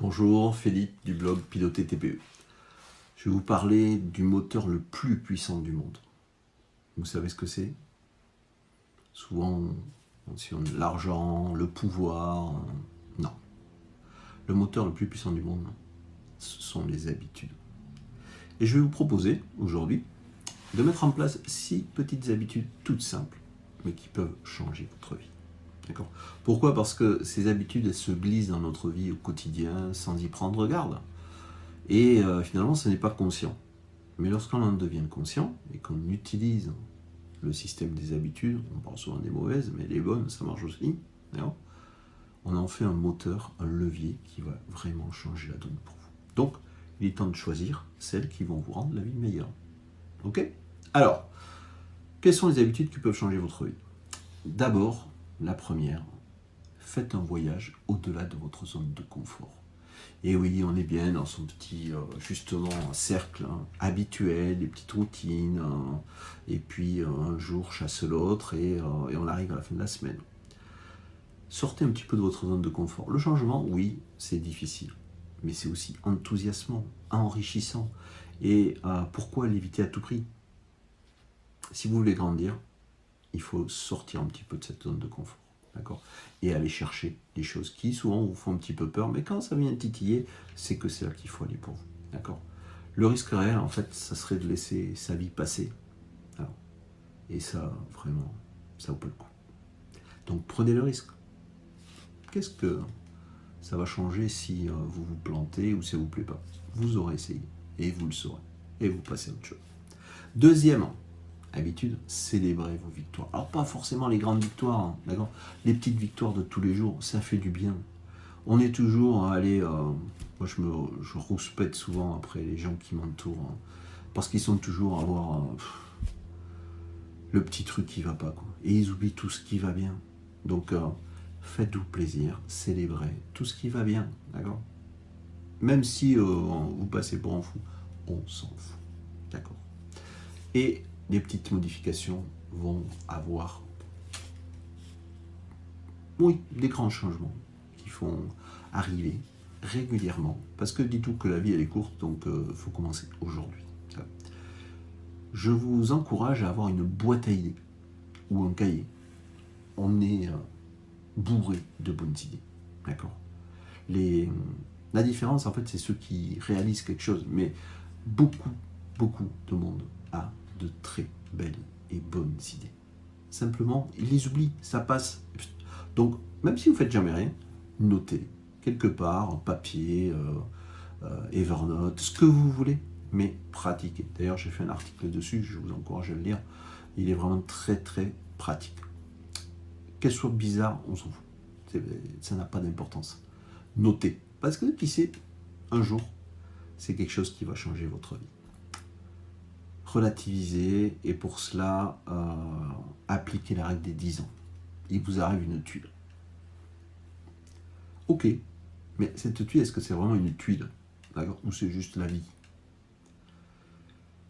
Bonjour, Philippe du blog Piloter TPE. Je vais vous parler du moteur le plus puissant du monde. Vous savez ce que c'est? Souvent, on mentionne l'argent, le pouvoir. Non. Le moteur le plus puissant du monde, ce sont les habitudes. Et je vais vous proposer aujourd'hui de mettre en place 6 petites habitudes toutes simples, mais qui peuvent changer votre vie. D'accord. Pourquoi? Parce que ces habitudes, elles se glissent dans notre vie au quotidien sans y prendre garde. Et finalement, ce n'est pas conscient. Mais lorsqu'on en devient conscient et qu'on utilise le système des habitudes, on parle souvent des mauvaises, mais les bonnes, ça marche aussi, d'accord, on en fait un moteur, un levier qui va vraiment changer la donne pour vous. Donc, il est temps de choisir celles qui vont vous rendre la vie meilleure. Ok? Alors, quelles sont les habitudes qui peuvent changer votre vie? D'abord, la première, faites un voyage au-delà de votre zone de confort. Et oui, on est bien dans son petit, justement, cercle habituel, des petites routines, et puis un jour chasse l'autre, et on arrive à la fin de la semaine. Sortez un petit peu de votre zone de confort. Le changement, oui, c'est difficile, mais c'est aussi enthousiasmant, enrichissant. Et pourquoi l'éviter à tout prix? Si vous voulez grandir, il faut sortir un petit peu de cette zone de confort. D'accord? Et aller chercher des choses qui souvent vous font un petit peu peur, mais quand ça vient titiller, c'est que c'est là qu'il faut aller pour vous. D'accord? Le risque réel, en fait, ça serait de laisser sa vie passer. Alors, et ça, vraiment, ça vaut pas le coup. Donc prenez le risque. Qu'est-ce que ça va changer si vous vous plantez ou si ça ne vous plaît pas? Vous aurez essayé, et vous le saurez, et vous passez à autre chose. Deuxièmement, habitude, célébrez vos victoires. Alors pas forcément les grandes victoires, d'accord? Les petites victoires de tous les jours, ça fait du bien. On est toujours allé, moi je rouspète souvent après les gens qui m'entourent, parce qu'ils sont toujours à avoir le petit truc qui va pas, quoi. Et ils oublient tout ce qui va bien. Donc faites-vous plaisir, célébrez tout ce qui va bien, d'accord? Même si vous passez pour un fou, on s'en fout, d'accord? Et les petites modifications vont avoir, oui, des grands changements qui font arriver régulièrement. Parce que dites-vous que la vie elle est courte, donc il faut commencer aujourd'hui. Je vous encourage à avoir une boîte à idées ou un cahier. On est bourré de bonnes idées, d'accord? La différence, en fait, c'est ceux qui réalisent quelque chose, mais beaucoup de monde a de très belles et bonnes idées. Simplement, ils les oublient, ça passe. Donc, même si vous ne faites jamais rien, notez quelque part, en papier, Evernote, ce que vous voulez, mais pratiquez. D'ailleurs, j'ai fait un article dessus, je vous encourage à le lire. Il est vraiment très pratique. Qu'elle soit bizarre, on s'en fout. Ça n'a pas d'importance. Notez. Parce que qui sait, un jour, c'est quelque chose qui va changer votre vie. Relativisez, et pour cela, appliquez la règle des 10 ans. Il vous arrive une tuile. Ok, mais cette tuile, est-ce que c'est vraiment une tuile, d'accord, ou c'est juste la vie?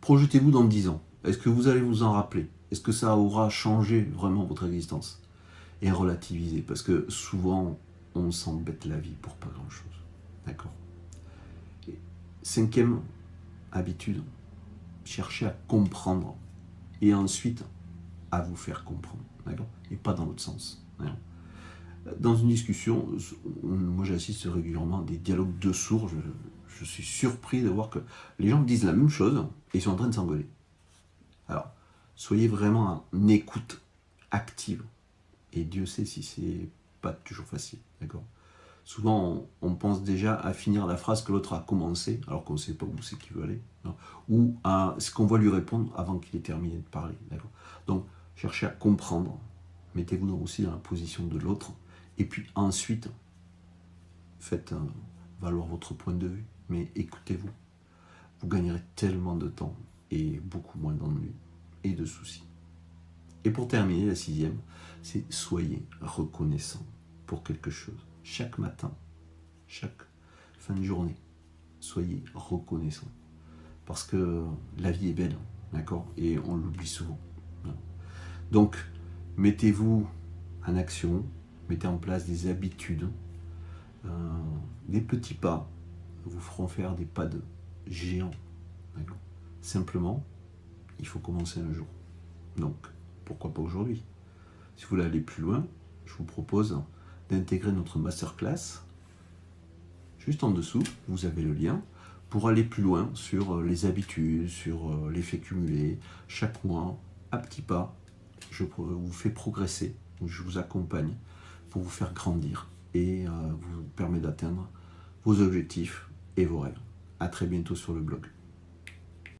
Projetez-vous dans 10 ans. Est-ce que vous allez vous en rappeler? Est-ce que ça aura changé vraiment votre existence? Et relativisez, parce que souvent, on s'embête la vie pour pas grand-chose. D'accord? Et 5e habitude, cherchez à comprendre et ensuite à vous faire comprendre, d'accord? Et pas dans l'autre sens. D'accord? Dans une discussion, moi j'assiste régulièrement à des dialogues de sourds, je suis surpris de voir que les gens disent la même chose et ils sont en train de s'engueuler. Alors, soyez vraiment en écoute active. Et Dieu sait si c'est pas toujours facile, d'accord? Souvent, on pense déjà à finir la phrase que l'autre a commencé, alors qu'on ne sait pas où c'est qu'il veut aller, non? Ou à ce qu'on va lui répondre avant qu'il ait terminé de parler, d'accord? Donc, cherchez à comprendre, mettez-vous aussi dans la position de l'autre, et puis ensuite, faites valoir votre point de vue, mais écoutez-vous. Vous gagnerez tellement de temps et beaucoup moins d'ennuis et de soucis. Et pour terminer, la 6e, c'est soyez reconnaissant pour quelque chose. Chaque matin, chaque fin de journée, soyez reconnaissant. Parce que la vie est belle, d'accord? Et on l'oublie souvent. Donc, mettez-vous en action, mettez en place des habitudes des petits pas vous feront faire des pas de géant. D'accord. Simplement, il faut commencer un jour. Donc, pourquoi pas aujourd'hui? Si vous voulez aller plus loin, je vous propose d'intégrer notre masterclass. Juste en dessous, vous avez le lien pour aller plus loin sur les habitudes, sur l'effet cumulé. Chaque mois, à petits pas, je vous fais progresser, je vous accompagne pour vous faire grandir et vous permet d'atteindre vos objectifs et vos rêves. À très bientôt sur le blog.